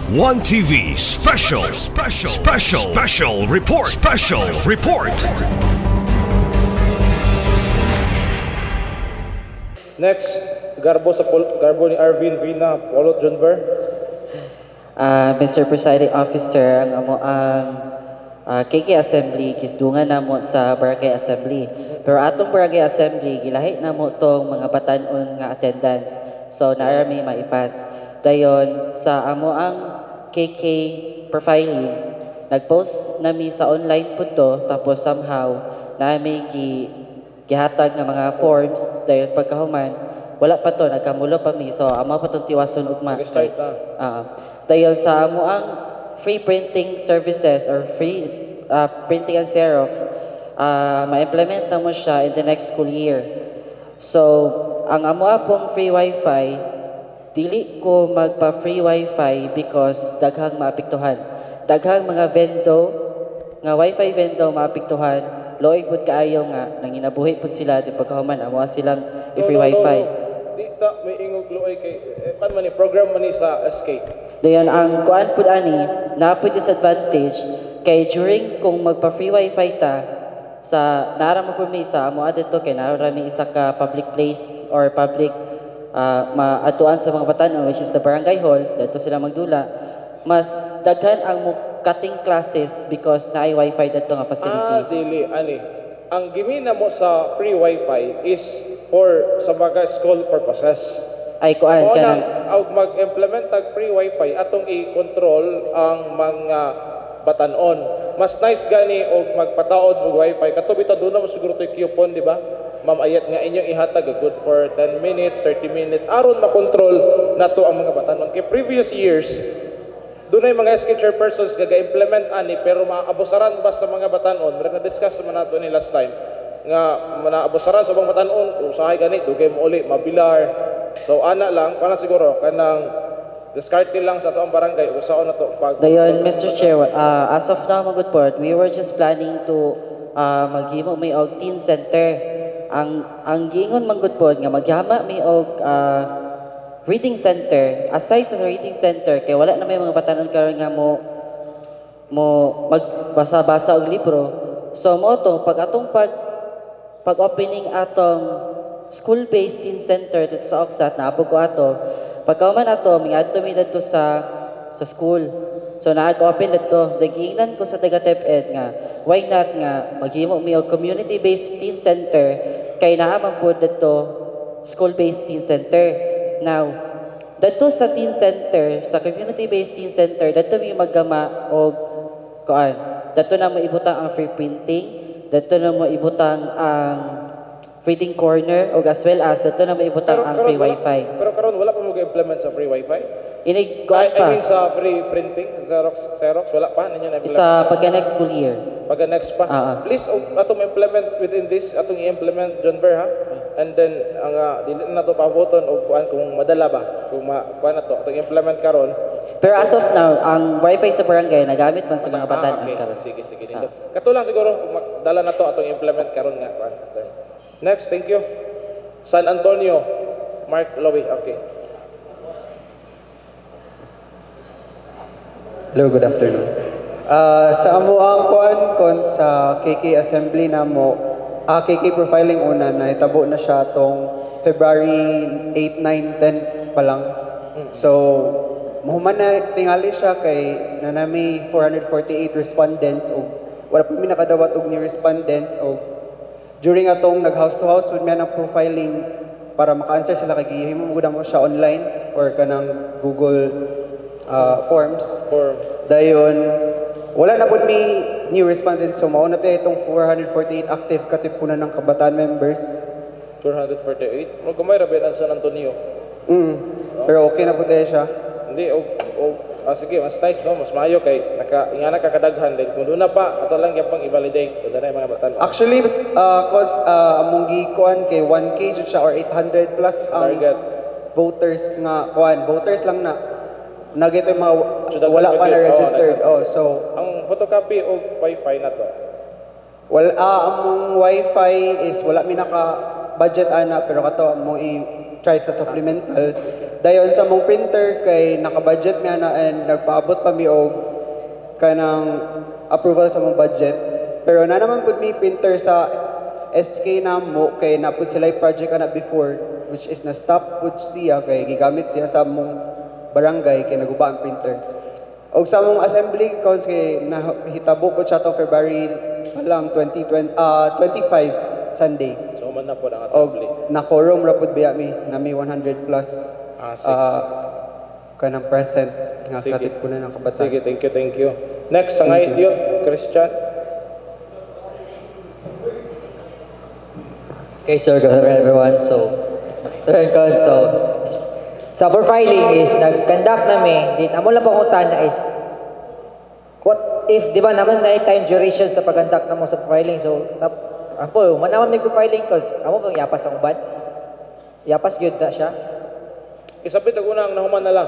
One TV special report. Next, garbo ni Arvin Vina, Polot Junber. Mr. Presiding Officer, ang KK Assembly kisdungan namo sa Barangay Assembly. Pero atong Barangay Assembly gilahi namo tong mga batan-on nga attendance. So naarami maipas. Dayon sa amo ang KK profiling, nagpost nami sa online pud to, tapos somehow nami gihatag nga mga forms. Dayon pagkahuman wala pa to, nagkamulo pa mi. So amo pa tong tiwason ugma. Start na. Dayon sa amo ang free printing services or free printing and Xerox, ma-implement na mo siya in the next school year. So ang amo pong free wifi, dili ko magpa-free wifi because daghang maapektuhan. Daghang mga vendo, nga wifi vendo maapektuhan. Loig pud kaayo nga nanginabuhi pud sila di pagkahuman amo silang free wifi. Di ta may ingog loy kay kan man ni program man ni sa SK. Dayon ang kuan pud ani na pud disadvantage kay during kung magpa-free wifi ta sa nara mo pud mi sa amo adto kay nara mi isa ka public place or public maatuan sa mga batanon which is the barangay hall, dito sila magdula. Mas daghan ang cutting classes because naay wifi dito nga facility. Dili ani. Ang gimina mo sa free wifi is for sa mga school purposes. Ay kuan kanang mag-implement tag free wifi atong i-control ang mga batanon. Mas nice gani og magpataod og wifi katubi ta do na mo siguro toy coupon, di ba? Ma'am ayat nga inyong ihatag good for 10 minutes, 30 minutes aron makontrol nato ang mga batanon. Kay previous years dunay mga SK chairpersons gaga-implement ani pero maabusaran ba sa mga batanon? Mura na discuss man nato ni last time nga maabusaran sa mga batanon usahay gani dugay mo uli mabilar. So ana lang kana siguro kanang discard lang sa toong barangay usaon na to pag dayon. Mr. Chair, as of now good part we were just planning to maghimo may og teen center. Ang giingon man gud pod nga maghama mi og reading center. Aside sa reading center kay wala na may mga batanon karon nga mo magbasa-basa og libro. So mo to pag opening atong school-based teen center dito sa Oxat na apog ko ato. Pagkauman ato miadto mi dito sa school. So naag-open dito. Dagiingnan ko sa taga TepEd nga why not nga maghimo mi og community-based teen center kay naa man pud dito school-based teen center. Now, dito sa teen center, sa community-based teen center, dito mi maggama og kuan. Dito na mo ibutang ang free printing, dito na mo ibutang ang reading corner o as well as dito na mo ibutang ang free wifi. Pero karon wala pa mo ga-implement sa free wifi? Inig kuan pa. I mean sa free printing, Xerox wala pa ninyo na-implement? Sa pagka next school year. Pagka next pa. Please atong implement within this, atong i-implement John Bear ha. And then ang dili na to paboton og kuan kung madala ba. Kung kuan na to atong implement karon. Pero as of now, ang wifi sa barangay nagamit man sa mga batan-on karon. Sige. Katulang siguro kung magdala na to atong implement karon nga kuan. Next, thank you. San Antonio, Mark Lowy. Okay. Hello, good afternoon. Sa amo ang kuan sa KK Assembly namo, KK profiling una na itabo na siya tong February 8, 9, 10 pa lang. So, muhuman na tingali siya kay nanami 448 respondents o wala pa mi nakadawat og ni respondents o during atong nag-house to house with me ng profiling para maka-answer sila kay gihimo mo siya online or kanang Google forms. Dayon wala na pud mi new respondents so mao na tay itong 448 active katipunan ng kabataan members. 448? Mo kamay ra ba San Antonio? Pero okay na pud siya. Hindi sige, mas nice no, mas maayo kay ingana ka kadaghan din. Kung doon na pa ato lang gyapang i-validate ug danay mga batan. Actually among gikuan kay 1K jud siya or 800 plus ang target voters nga voters lang na nagito mga wala pa na registered. So ang photocopy og wifi na to. Well, among wifi is wala mi naka budget ana pero kato among i-try sa supplemental Dayon sa mong printer kay naka-budget mi na and nagpaabot pa mi og kanang approval sa mong budget. Pero na naman pud mi printer sa SK namo kay napud sila project ana before which is na stop pud siya kay gigamit siya sa mong barangay kay naguba ang printer. Og sa mong assembly accounts kay nahitabo ko siya tong February pa lang 25 Sunday. So man na po ang Og assembly. na-quorum ra pud biya mi nami 100 plus kanang present nga Sige. katip ko na ng kabataan. Sige, thank you. Next, sangay yun, Christian. Okay, sir, good afternoon everyone. So, sa profiling is nag-conduct namin, din amo lang panguntan na is what if, di ba naman na time duration sa pag-conduct na mo sa profiling. So, ako, manaman may profiling cause amo bang yapas ang uban? Yapas yun na siya? Isabit ako na ang nahuman na lang.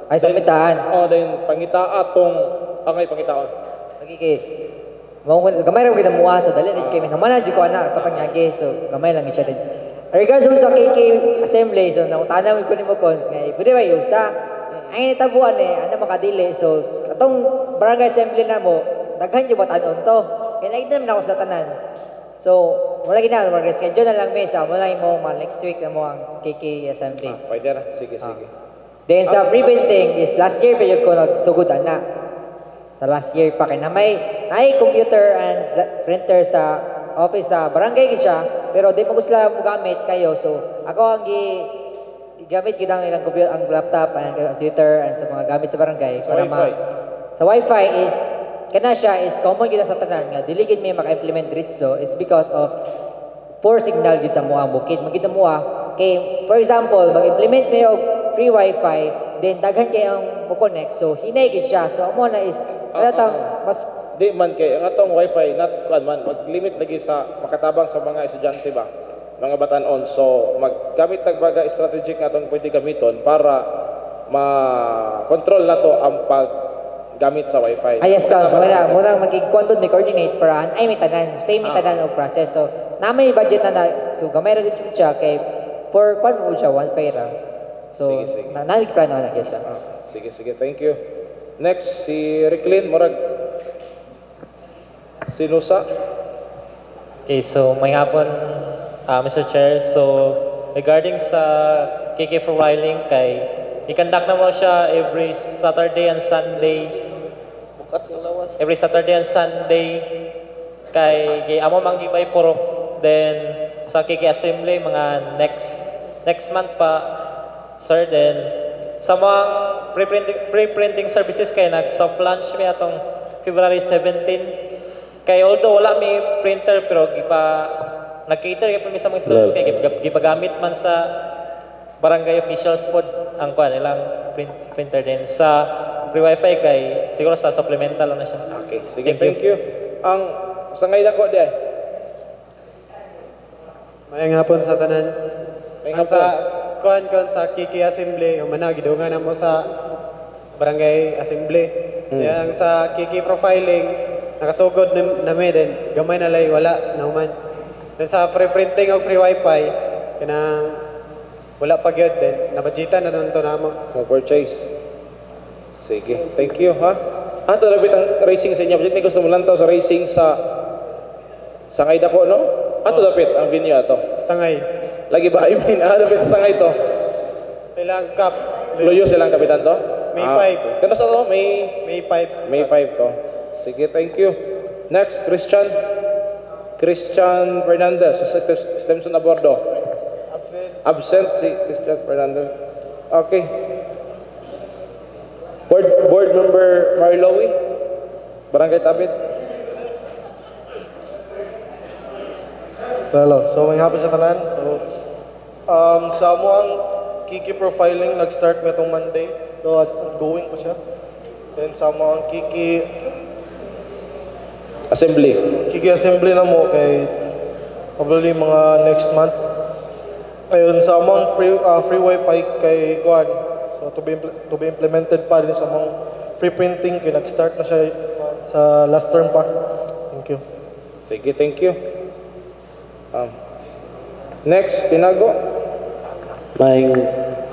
Ay, sa mitaan. Then pangitaa tong angay pangitaon. Okay, gamay rin kita muha so dali rin kami naman na ko na kapag nyagi so gamay lang siya din. Regards sa KK assembly so nakutana mo ko ni mo cons nga pwede ba yusa ay nitabuan ano makadili so atong barangay assembly na mo daghan yung batanon to kaya naigdam na ako sa tanan so wala gina mag-schedule na lang may sa mo lang mo next week na mo ang KK assembly. Pwede na. Sige. Then sa free printing is last year pa ko nagsugod na. The last year pa kay na may computer and printer sa office sa barangay gid siya pero di mo gusto mo gamit kayo so ako ang gamit gid ang ilang computer ang laptop and computer and sa mga gamit sa barangay Sa Wi-Fi. sa Wi-Fi is kana siya is common gid sa tanan nga dili gid may maka-implement diretso is because of poor signal gid sa mga bukid magid mo kay for example mag-implement may og free Wi-Fi then daghan kay ang mo connect so hinay gid siya so amo na is mas Di man kay ang atong wifi not kuan man mag-limit lagi sa makatabang sa mga estudyante ba mga batanon so maggamit tag baga strategic nga atong pwede gamiton para ma-control nato ang paggamit sa wifi. yes ka so muna magig-content may coordinate para ay may tanan same may tanan og process so na may budget na so gamay ra gid siya kay for kwan mo siya one pera so Sige. nalig plano na gyud siya. Sige, thank you. Next si Ricklin Morag Sinusa. Okay, so may hapon, Mr. Chair. So, regarding sa KK profiling kay i-conduct na mo siya every Saturday and Sunday. Every Saturday and Sunday kay amo mang gibay purok then sa KK assembly mga next month pa sir then sa mga pre-printing services kay nag-soft launch mi atong February 17 kay although wala may printer pero nag-cater kay sa mga students kay gipagamit man sa barangay officials pod ang kuan ilang printer din sa free wifi kay siguro sa supplemental lang na siya. Okay, sige, thank you. Ang sangay nako di ay. Mayang hapon sa tanan. Mayang Ang sa kuan sa Kiki Assembly, yung managidungan na mo sa barangay assembly. Yang sa Kiki profiling nakasugod na din gamay na lay wala naman. Then sa pre-printing og free wifi kanang wala pa gyud din nabudgetan na to namo. So purchase. Sige, thank you ha. Ato labit ang racing sa inyo. Ni gusto mo lantaw sa racing sa sangay dako no? Ato lapit ang venue ato. Sangay. Lagi ba I mean lapit sa sangay to. Silang cup. Luyo silang kapitan to? May 5. Kano sa to? May 5. May 5 to. Sige, thank you. Next, Christian Fernandez, Stemson Abordo. Absent si Christian Fernandez. Okay. Board member Marilowi, Barangay Tabit. Hello. So, may hapon sa tanan. So, sa mo ang Kiki profiling nag-start nga itong Monday. So, ongoing pa siya. Then sa mo ang Kiki assembly na mo kay probably mga next month. Ayun, sa mo ang free wifi kay Kuan. So, to be implemented pa din sa mga free printing kay nag-start na siya sa last term pa. Thank you. Sige, thank you. Next, Tinago. May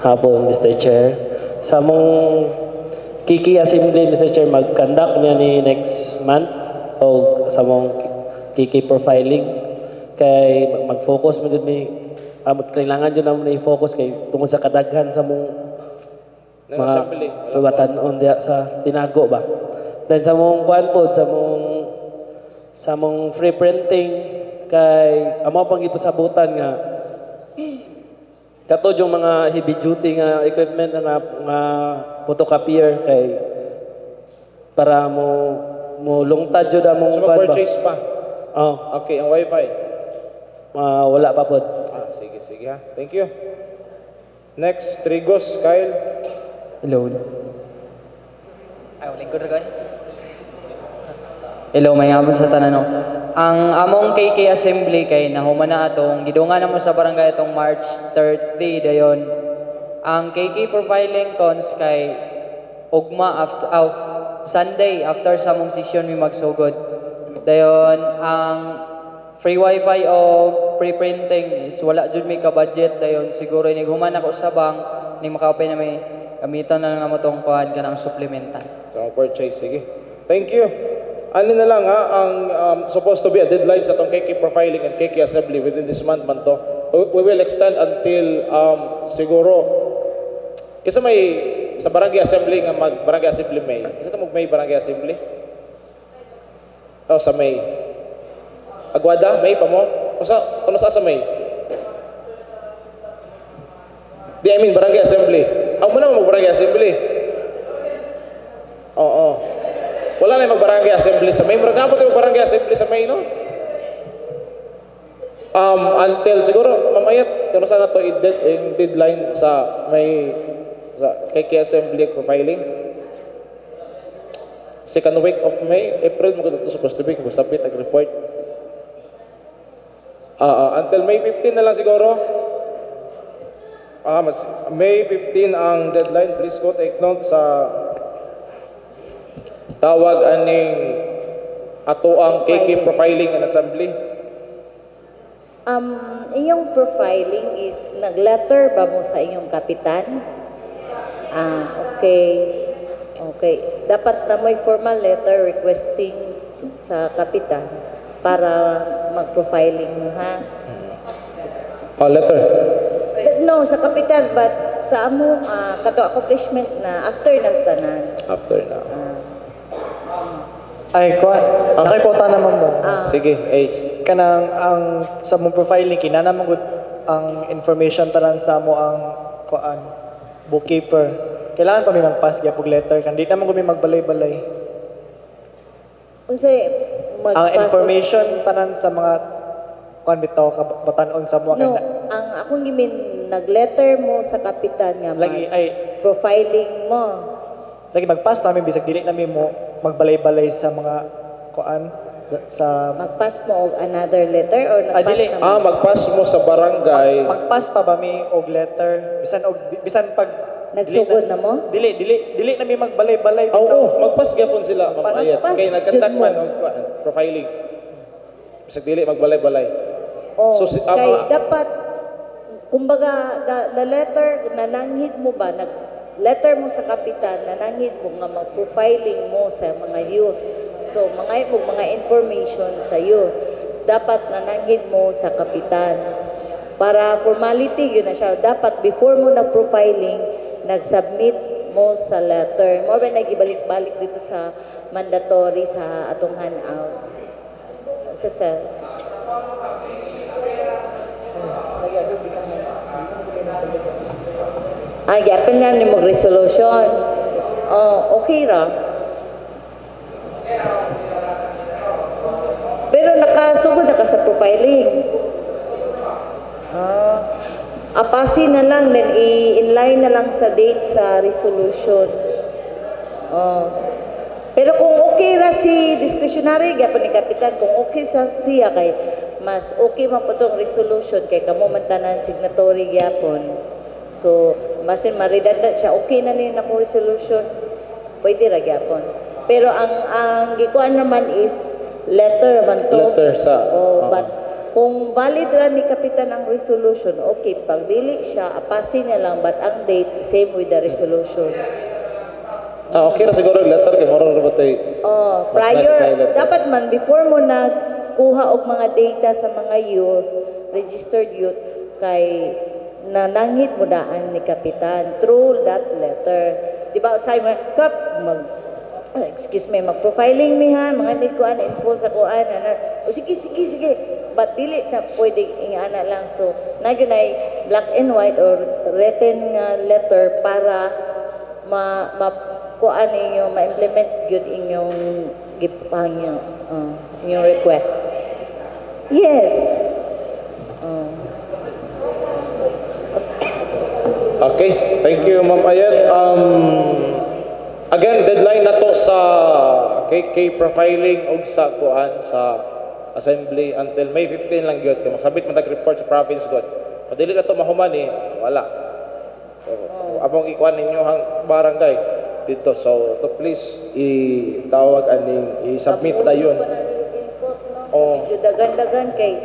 hapon, Mr. Chair. Sa mong Kiki Assembly, Mr. Chair, mag-conduct niya ni next month o sa mong Kiki profiling kay mag-focus mo dun ni kailangan dyan naman i-focus kay tungkol sa kadaghan sa mong mga assembly. batanon diya sa tinago ba. Then sa mong kuan po, sa mong free printing kay amo pang ipasabutan nga katod yung mga heavy duty nga equipment nga photocopier kay para mo lungtad jud among So kuan ba. mag-purchase pa. Oh, Okay, ang wifi. wala pa po. Sige ha. Thank you. Next, Trigos, Kyle. Hello. Lingkod ra Hello, may hapon sa tanan no. Ang among KK Assembly kay nahuman na atong gidungan naman sa barangay atong March 30 dayon. Ang KK profiling cons kay ugma after Sunday after sa among session mi magsugod. Dayon ang free wifi o pre-printing is wala jud mi ka budget dayon siguro inig human ako sa bank ni makaupay na may gamitan na nga mo tong kuan kanang supplemental. So, purchase. Sige. Thank you. Ano na lang ha, ang supposed to be a deadline sa itong KK profiling and KK assembly within this month man to. We will extend until siguro kasi may sa barangay assembly nga barangay assembly May. Kasi ito May barangay assembly? Sa May. Agwada, May pa mo? O sa May? I mean barangay assembly. Ako muna mag-barangay assembly. Oo. Wala na yung mag-barangay assembly sa May. Marag na po tayo mag-barangay assembly sa May, no? Until siguro, mamayat, kung saan na ito yung deadline sa May, sa KK Assembly profiling. Second week of May, April, maganda ito supposed to be, kung submit report. Until May 15 na lang siguro. May 15 ang deadline. Please go take note sa tawag aning ato ang KK profiling and assembly. Inyong profiling is nag-letter ba mo sa inyong kapitan? Okay. Okay. Dapat na may formal letter requesting sa kapitan para mag-profiling mo, ha? Letter? No, sa kapitan, but sa amo, kato accomplishment na after nagtanan. After na. Ay, kuan. Nakipota naman mo. Sige, Ace. Kanang ang sa mong profiling kinana mo ang information tanan sa mo ang kuan bookkeeper. Kailangan pa may magpass gyapon letter kan di naman gumi magbalay-balay. Unsay Ang information tanan sa mga kuan bitaw ka batan-on sa mo No, ang akong gimin nag-letter mo sa kapitan nga lagi ay profiling mo. lagi magpass pa mi bisag dili na mi mo magbalay-balay sa mga kuan sa Magpass mo og another letter or nagpass dili. na mo? Magpass mo sa barangay. magpass pa ba mi og letter bisan pag Nagsugod na mo? Dili na mi magbalay-balay Oo, magpass gyapon sila, mamayat. Magpass Kay nagkandak jud mo. man og profiling. Bisag dili magbalay-balay. Oh, So, kay dapat kumbaga the letter nananghid mo ba letter mo sa kapitan nananghid mo nga mag-profiling mo sa mga youth. So mga information sa youth dapat nananghid mo sa kapitan. Para formality yun na siya. Dapat before mo na profiling nag-submit mo sa letter. Mo ba nagibalik-balik dito sa mandatory sa atong handouts. Sa yapin nga ni mag-resolution. Okay ra. Pero nakasugod na ka sa profiling. Apasin na lang, then i-inline na lang sa date sa resolution. Pero kung okay ra si discretionary, gyapon ni kapitan, kung okay sa siya kay mas okay man po itong resolution kay kamo man tanan signatory gyapon. So, basin maridanda siya, okay na niya na kung resolution, pwede ra gyapon. Pero ang gikuan naman is letter man to. Letter sa but Kung valid ra ni Kapitan ang resolution, okay, pag dili siya, apasin niya lang, but ang date, same with the resolution. Okay ra siguro yung letter kay moro ra ba tay? Oh, Mas nice na prior, letter. dapat man, before mo nagkuha og mga data sa mga youth, registered youth, kay nananghit mo daan ni Kapitan through that letter. Di ba, usay mo, Kap, mag-profiling mi ha, mga need ko info sa kuan, o sige, but dili na pwede ingana lang. So, nagyon ay black and white or written nga letter para kuan inyo, ma-implement gyud inyong gipang inyong request. Yes. Okay, thank you Ma'am Ayet. Again, deadline na to sa KK profiling og sa kuan sa assembly until May 15 lang gyud. Kay magsabit man report sa province god. Madili na to mahuman wala. Abong ikuan ninyo hang barangay dito. So, to please itawag aning i-submit na yun. Oh. Medyo dagan-dagan kay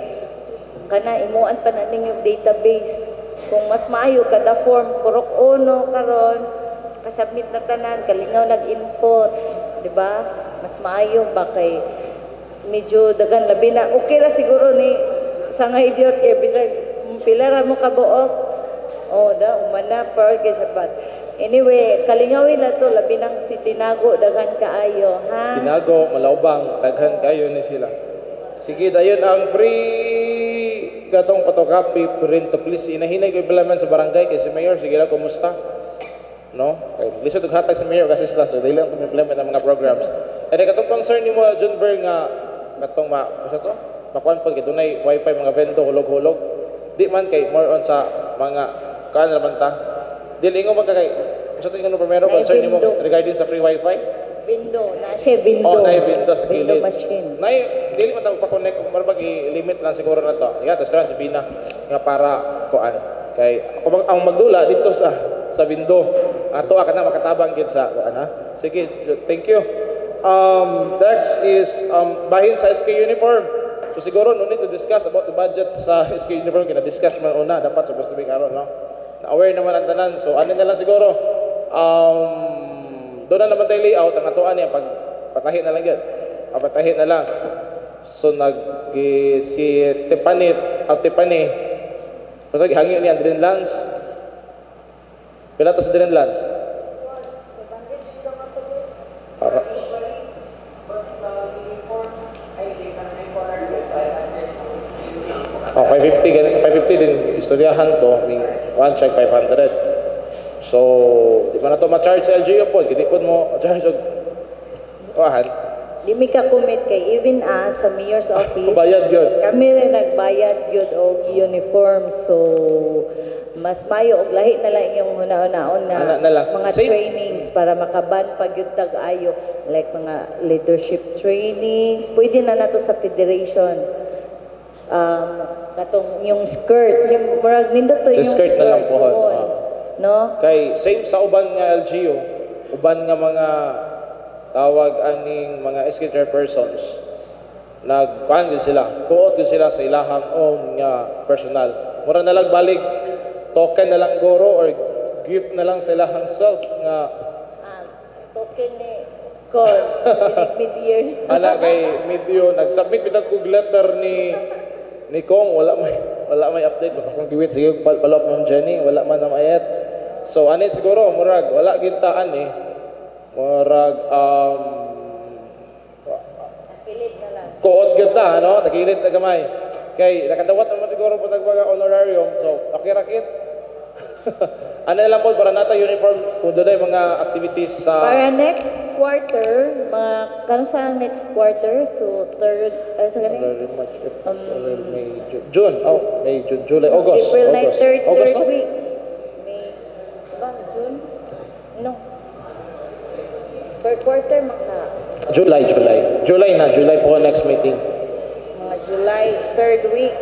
kana imuan pa na yung database. Kung mas maayo kada form, purok uno karon, kasubmit na tanan, kalingaw nag-input, di ba? Mas maayo ba kay medyo dagan labi na. Okay ra siguro ni sa nga idiot kay bisag pila ra mo kabuok. Oh, umana per kay sabat. Anyway, kalingawin la to labi nang si Tinago daghan kaayo, ha? Tinago, Malaubang, daghan kayo ni sila. Sige, dayon ang free katong photocopy print to please inahinay ko implement sa barangay kay si Mayor. Sige lang, kumusta? No? Kay lisod og hatag si Mayor kasi sila so dili lang implement ang mga programs. And katong concern nimo John Ver nga katong usa to? Makuan pag dunay wifi mga vendo hulog-hulog. Di man kay more on sa mga kan naman ta. Dili ingon magkakay. Usa to ingon primero concern nimo regarding sa free wifi? Window, na siya window. Oh, na window sa window gilid. machine. Dili man ta pa-connect kung marabag i-limit lang siguro na to. Yeah, tas si Bina nga para kuan kay ako ang magdula dito sa window. Ato ka na makatabang gid sa kuan ha. Sige, thank you. Next is bahin sa SK uniform. So siguro no need to discuss about the budget sa SK uniform kina discuss man una dapat supposed to be karon no. Na-aware naman ang tanan. So ano na lang siguro doon na naman tayo layout, ang atuan niya, pagpatahin na lang yan. Pagpatahin na lang. So, si Tiffany, hangin niya, Adrian Lance. Pila to si Adrian Lance? Para. Oh, 550 din, istoryahan to, one check 500. So, di ba na ito ma-charge sa LGU po? Hindi po mo charge og kuhan. Di mi ka commit kay even us sa mayor's office. Bayad yun. Kami rin nagbayad yun og uniform. So, mas mayo og lahi na lang yung hunaon na mga trainings para makaban pag yung tag-ayo. Like mga leadership trainings. Pwede na nato sa federation. Katong yung skirt. Yung murag nindot to yung skirt. Na lang po. No? Kay same sa uban nga LGU, uban nga mga tawag aning mga SK chairpersons, nagkuhan din sila, tuot din sila sa ilahang nga personal. Mura na lang balik, token na lang goro or gift na lang sa ilahang self nga token ni cause mid-year. Ana kay mid-year, nag-submit bitag kog letter ni Kong, wala may update. Baka kung giwit, sige, follow up ng Jenny, wala man na mayat. So, anit siguro, murag, wala gintaan murag, kuot ganda, no? Tagilit na gamay. Kay, nakadawat naman siguro po nagbaga honorarium. So, pakirakit. Ano lang po, para nata uniform, kung doon ay mga activities sa... Para next quarter, kano sa next quarter? So, third, sa ganing? June, May, June, July, August. April 9, third no? week. May, ba, June? No. Third quarter, July po next meeting. Mga July, third week.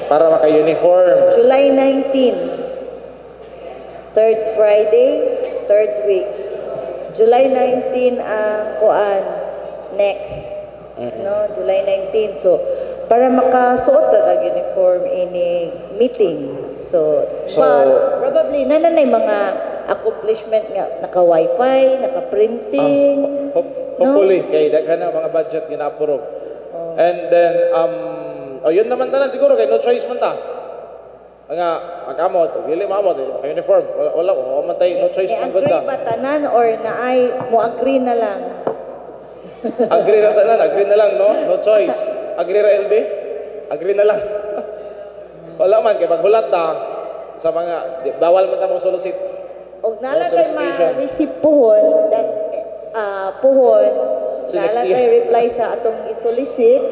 Para maka-uniform. July 19. Third Friday, third week. July 19 ang kuan next. No, July 19. So para makasuot na ng uniform ini meeting. So, but probably nanay mga accomplishment nga naka-wifi, naka-printing. Hopefully, kay daghan na mga budget gina-approve. And then, yun naman tanan siguro, kay no choice man ta. Nga, mag-amot, dili maamot, uniform. Wala, matay, no choice man agree ganda. ba tanan or naay mo agree na lang? Agree na tanan, agree na lang, no? No choice. Agree ra LB? Agree na lang. Wala man, kay paghulat ta, sa mga, bawal man ta mga solicit. Og nalagay ma-receive puhon, puhon, nalagay reply sa atong gi-solicit,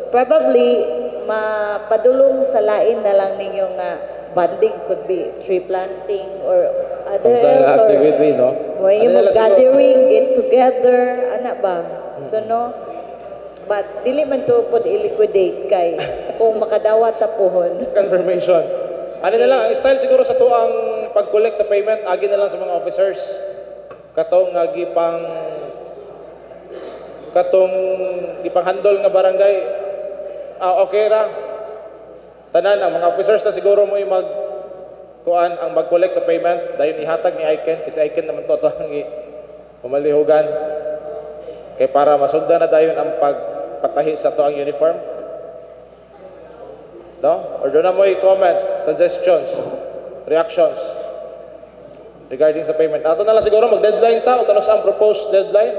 probably mapadulong sa lain na lang ninyo nga bonding could be tree planting or other else or activity, no? when you gathering, get together, ana ba? So no, but dili man to pod i-liquidate kay kung makadawat ta puhon. Confirmation. Ano na lang, ang style siguro sa tuang pag-collect sa payment, agi na lang sa mga officers. Katong gipang-handle nga barangay, okay ra. Tanan, ang mga officers na siguro mo ang mag-collect sa payment, dahil ihatag ni Aiken, kasi Aiken naman to ang pumalihugan. Kaya para masundan na dayon ang pagpatahi sa to ang uniform. No? Or doon na mo comments, suggestions, reactions regarding sa payment. Ato na lang siguro mag-deadline ta o kano sa ang proposed deadline?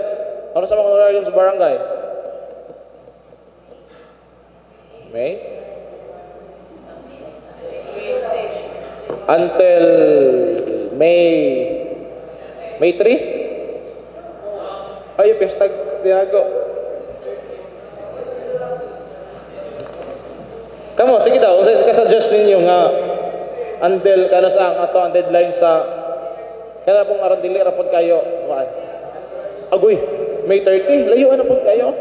Ano sa mga honorarium sa barangay? May? Until May 3? Ay, piyesta tinago. Kamo, sige daw, kung sa'yo ka-suggest ninyo nga until kano sa ato ang deadline sa kaya pong arandili rapod kayo. Agoy, May 30, layuan na po kayo.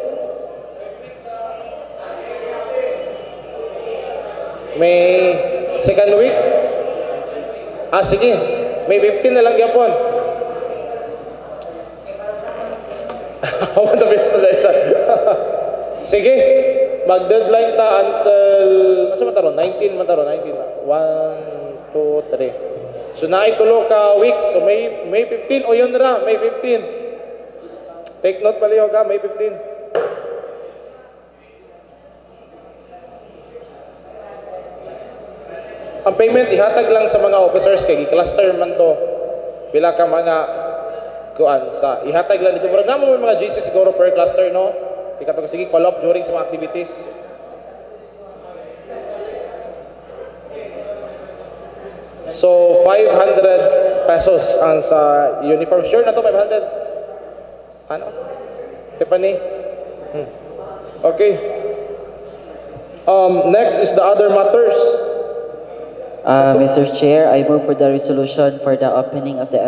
May second week? Sige. May 15 na lang yapon. Huwag sa best na isa. Sige. Mag-deadline ta until, nasa mataron? 19 mataron. 19. 1, 2, 3. So, naitulo ka weeks. So, May 15. O yun na, May 15. Take note pala ka, May 15. Ang payment, ihatag lang sa mga officers kay cluster man to. Pila ka mga ihatag lang dito. Pero naman mga GC siguro per cluster, no? Ikatong sige, call up during sa mga activities. So, 500 pesos ang sa uniform. Sure na to, 500? Ano? Tiffany? Okay. Next is the other matters. Mr. Chair, I move for the resolution for the opening of the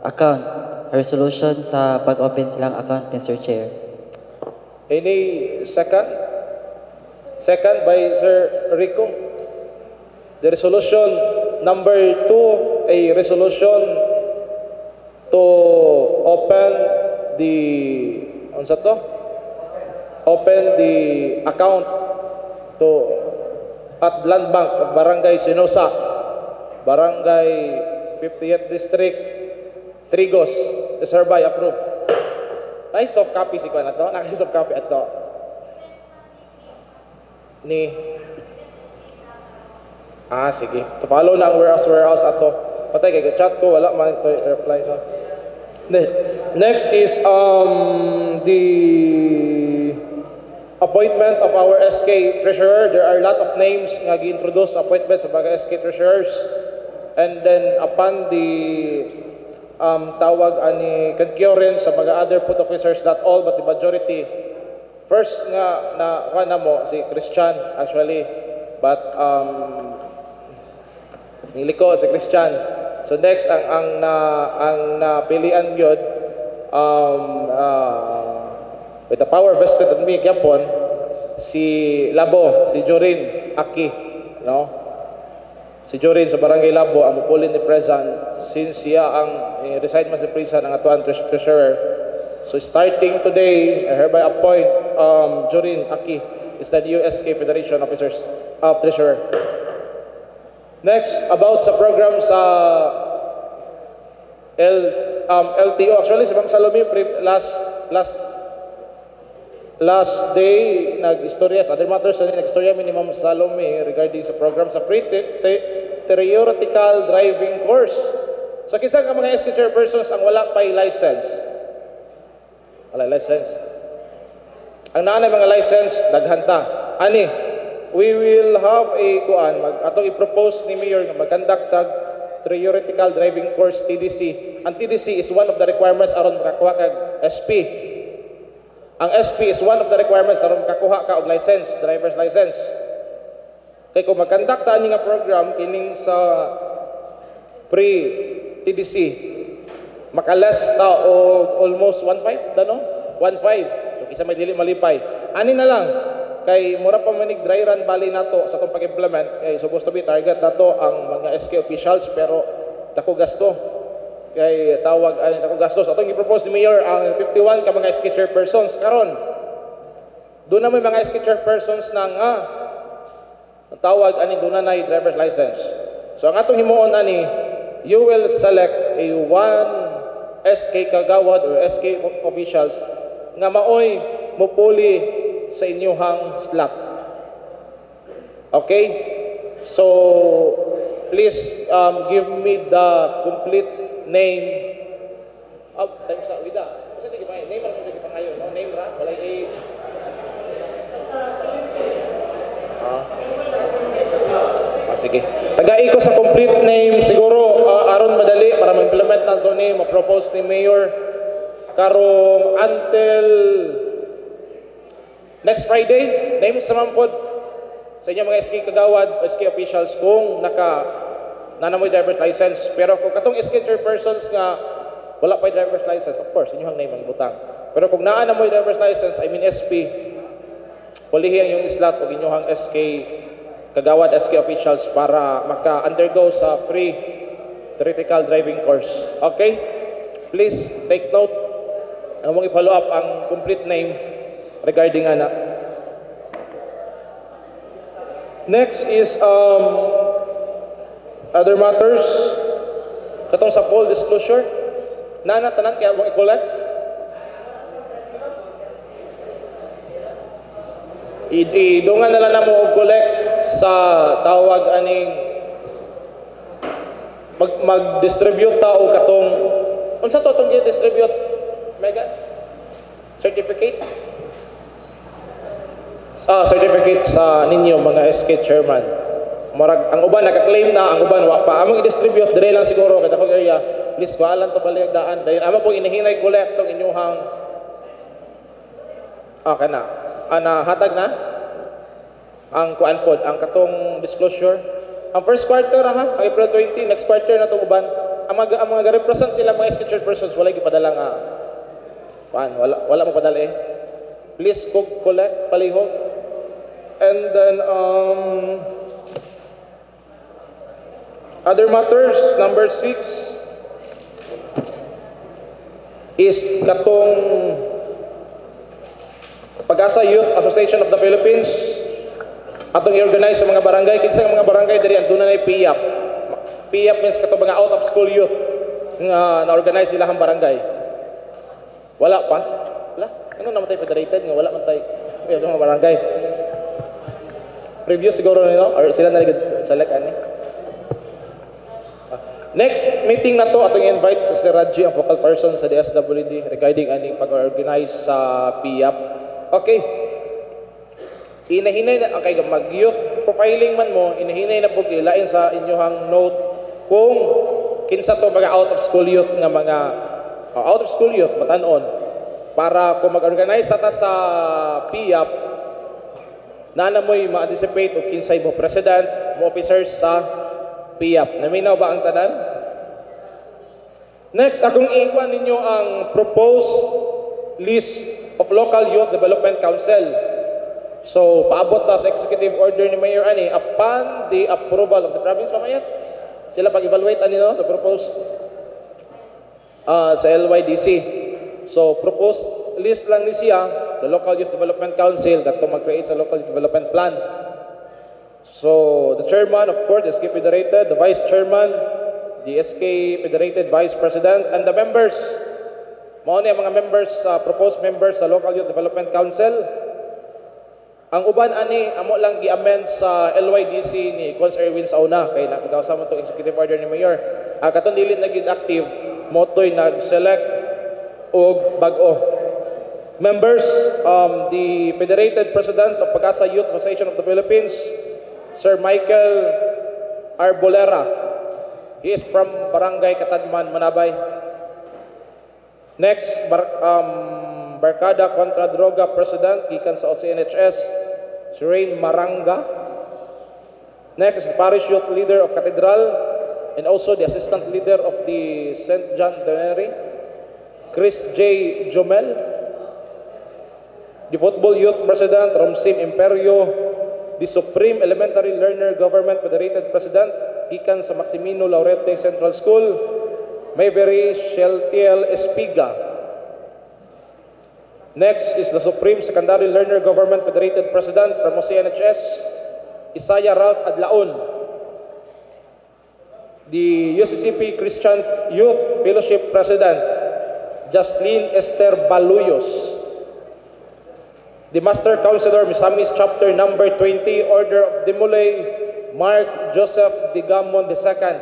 account. Resolution sa pag-open silang account, Mr. Chair. Any second? Second by Sir Rico. The resolution number 2, a resolution to open the, open the account to at Land Bank of Barangay Sinosa, Barangay 50th District, Trigos, is hereby approved. Ay, soft copy si Kuya na to. Naka-soft copy at to. Sige. To follow na ang warehouse ato. Patay kay chat ko, wala man ito reply na. Next is the appointment of our SK Treasurer. There are a lot of names nga gi-introduce appointments sa mga SK Treasurers. And then upon the tawag ani concurrence sa mga other put officers, not all but the majority. First nga na mo si Christian actually, but niliko si Christian. So next ang napilian gyud with the power vested in me gyapon si Labo, si Jorin Aki, no? Si Jorin sa Barangay Labo ang mupulin ni President since siya ang reside man sa President ang atuan treasurer. So starting today, I hereby appoint Jorin Aki is the USK Federation Officers of Treasurer. Next, about sa program sa LTO. Actually, si Ma'am Salome, last day, nag-istorya sa other matters, nag-istorya ni Ma'am Salome regarding sa program sa free theoretical driving course. So, kisa nga mga SK chairpersons ang wala pa'y license. Wala license. Ang naanay mga license, daghanta. Ani, we will have atong i-propose ni Mayor na mag-conduct theoretical driving course TDC. Ang TDC is one of the requirements aron makakuha kag SP. Ang SP is one of the requirements aron makakuha ka og license, driver's license. Kay kung mag-conduct ani nga program kining sa free TDC, makalas ta og almost 1.5 dano? 1.5. So kisa may dili malipay. Ani na lang kay mura pa manig dry run bali nato sa itong pag-implement kay supposed to be target nato ang mga SK officials pero dako gasto kay tawag ani dako gasto so atong i-propose ni Mayor ang 51 ka mga SK chairpersons karon doon na may mga SK chairpersons na nga tawag ani doon na driver's license so ang atong himuon ani you will select a one SK kagawad or SK officials nga maoy mupuli sa inyuhang slot. Okay? So, please give me the complete name. Thanks sa Wida. Kasi hindi ba name ra hindi pa kayo, no? Name ra, wala age. Sige. Tagai ko sa complete name siguro aron madali para ma-implement nato ni ma-propose ni Mayor karong until next Friday, name sa mampod sa inyo mga SK kagawad, SK officials kung nanamoy driver's license. Pero kung katong SK chairpersons nga wala pa driver's license, of course, inyong name ang butang. Pero kung naanamoy driver's license, I mean SP, pulihi ang yung slot o inyong SK kagawad, SK officials para maka-undergo sa free theoretical driving course. Okay? Please take note. Ang mong i-follow up ang complete name regarding ana. Next is other matters. Katong sa full disclosure, nana tanan kaya mong i-collect. Idungan na lang na mo og collect sa tawag aning mag-distribute ta og katong unsa to tong i-distribute? Megan? Certificate? Certificate sa ninyo mga SK chairman. Marag ang uban naka-claim na, ang uban wa pa. Among i-distribute dire lang siguro kada kog area. Please waalan to balik daan. Dahil amo po inahinay collect tong inyuhang kana. Ana hatag na ang kuan pod ang katong disclosure. Ang first quarter ha, ang April 20, next quarter na tong uban. Ang mga represent sila mga SK chairpersons wala gipadala nga. Wala mo padala eh. Please collect palihog. And then other matters, number 6 is katong Pag-asa Youth Association of the Philippines atong i-organize sa mga barangay. Kinsa nga mga barangay diri andun na PIAP. PIAP means katong mga out of school youth nga na-organize sila ang barangay. Wala pa? Wala? Ano naman tayo federated nga wala man tayo mga barangay. Review siguro nila or sila na select ani. Next meeting na to atong invite sa Sir Raji ang focal person sa DSWD regarding aning pag-organize sa PIAP. Okay. Inahinay na okay mag-youth profiling man mo, inahinay na pug ilain sa inyohang note kung kinsa to mga out of school youth nga mga out of school youth batan-on para kung mag-organize ta sa PIAP na mo'y ma-anticipate o kinsay mo president, mo officers sa PIAP. Naminaw ba ang tanan? Next, akong iikuan ninyo ang proposed list of local youth development council. So, paabot ta sa executive order ni Mayor ani upon the approval of the province pamayat. Sila pag-evaluate ani no, the proposed sa LYDC. So, proposed list lang ni siya, the Local Youth Development Council katong mag-create sa Local Youth Development Plan. So, the chairman, of course, SK Federated, the vice chairman, the SK Federated Vice President, and the members. Mao ni ang mga members, proposed members sa Local Youth Development Council. Ang uban ani amo lang gi-amend sa LYDC ni Cons Erwin sa una kay nakagawa mo itong executive order ni Mayor. Katong dili na gid active, motoy nag-select og bag-o. Members, the Federated President of Pag-asa Youth Association of the Philippines, Sir Michael Arbolera. He is from Barangay Katadman, Manabay. Next, Barkada Contra Droga President, gikan sa OCNHS, si Rain Maranga. Next is the Parish Youth Leader of Cathedral and also the Assistant Leader of the St. John de Mary, Chris J. Jomel. The Football Youth President, Romsim Imperio. The Supreme Elementary Learner Government Federated President, gikan sa Maximino Laurete Central School, Mayberry Sheltiel Espiga. Next is the Supreme Secondary Learner Government Federated President from OCNHS, Isaiah Ralph Adlaon. The UCCP Christian Youth Fellowship President, Jaslyn Esther Baluyos. The Master Counselor, Misamis Chapter Number 20, Order of Demolay, Mark Joseph Digamon II.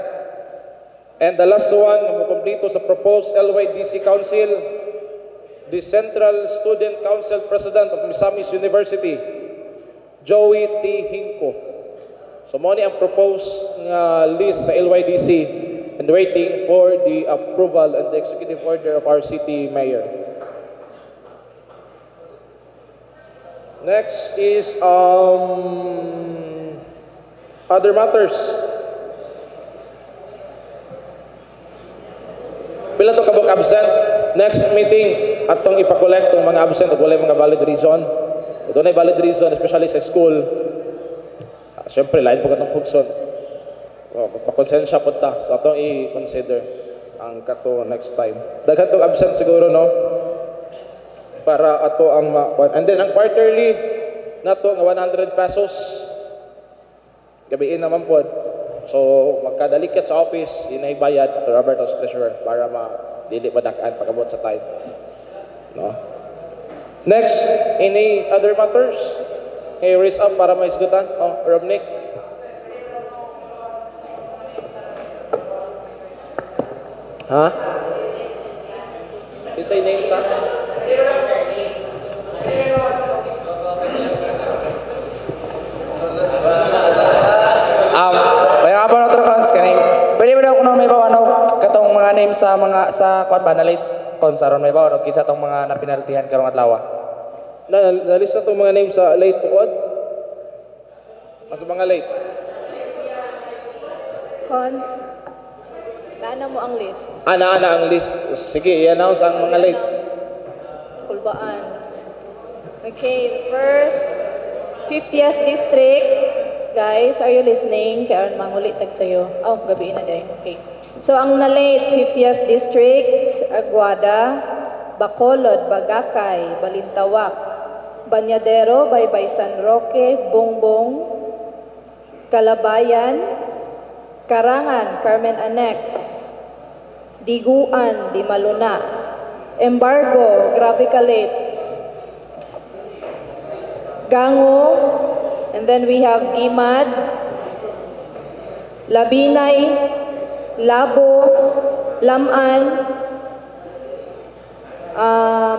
And the last one, na kompleto sa proposed LYDC Council, the Central Student Council President of Misamis University, Joey T. Hinko. So, mo ni ang proposed list sa LYDC and waiting for the approval and the executive order of our city mayor. Next is other matters. Pila to kabuk absent? Next meeting, atong ipakolekt tong mga absent at walay mga valid reason. Kung doon ay valid reason, especially sa school, siyempre, lain po katong pugson. Magpakonsensya po ta. So, atong i-consider ang kato next time. Daghan tong absent siguro, no? Para ato ang and then, ang quarterly, na to, nga 100 pesos. Gabiin naman po. So, magkadalikit sa office, inaibayad to Robert as treasurer para dili madakaan pagabot sa time. No? Next, any other matters? Hey, raise up para maisgutan. Oh, Romnick. Ha? Say name sa? Kaya nga po na trukos kaning pwede mo daw kung may bawa katong mga name sa mga sa kuan ba na late konsaron may bawa kisa tong mga napinaltihan karong adlaw. Nalista tong mga name sa late tuod. Asa mga late? Cons, naana mo ang list. Naana ang list. Sige, i-announce ang mga late. Kulbaan. Okay, first, 50th District. Guys, are you listening? Kaya mangulit tag sa'yo. Oh, gabi na day. Okay. So, ang na-late, 50th District, Aguada, Bacolod, Bagakay, Balintawak, Banyadero, Baybay San Roque, Bongbong, Calabayan, Karangan, Carmen Annex, Diguan, Dimaluna, Embargo, grabe ka late, Gango, and then we have Gimad, Labinay, Labo, Laman,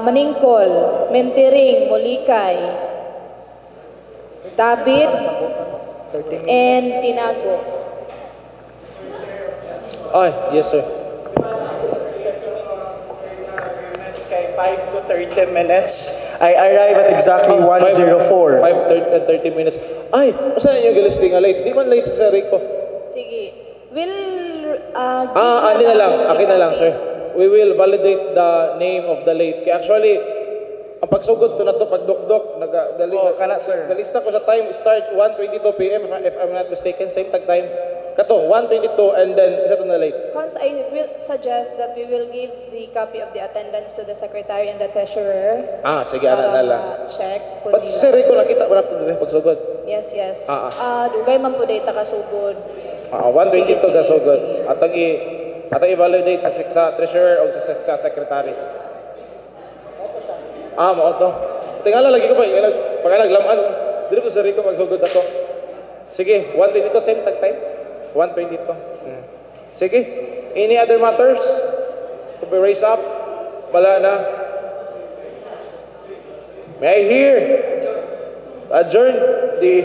Maningkol, Mentiring, Molikay, Tabid, and Tinago. Ay, yes sir. 5 to 30 minutes. I arrive at exactly 1:04. 30 minutes. Ay, saan yung gilisting nga late? Di man late sa Rico. Sige. We'll ano na lang, akin na lang, sir. We will validate the name of the late. Kaya actually, ang pagsugod to na to, pagdukdok, kana, sir. Galista ko sa time, start 1:22 p.m. if I'm not mistaken, same tag time. Kato, 122 and then isa to na late. Cons, I will suggest that we will give the copy of the attendance to the secretary and the treasurer. Sige, ana na lang. Check. But si Sir Rico, nakita mo na po din pagsugod. Yes, yes. Dugay man po data kasugod. 122 gasugod. Atong i-validate sa treasurer o sa secretary. Mao to. Tingala lagi ko pa, pag naglaman, dili ko Sir Rico pagsugod ato. Sige, 122 same time. 122. Sige. Any other matters to be raised up? Wala na. May I hear adjourn the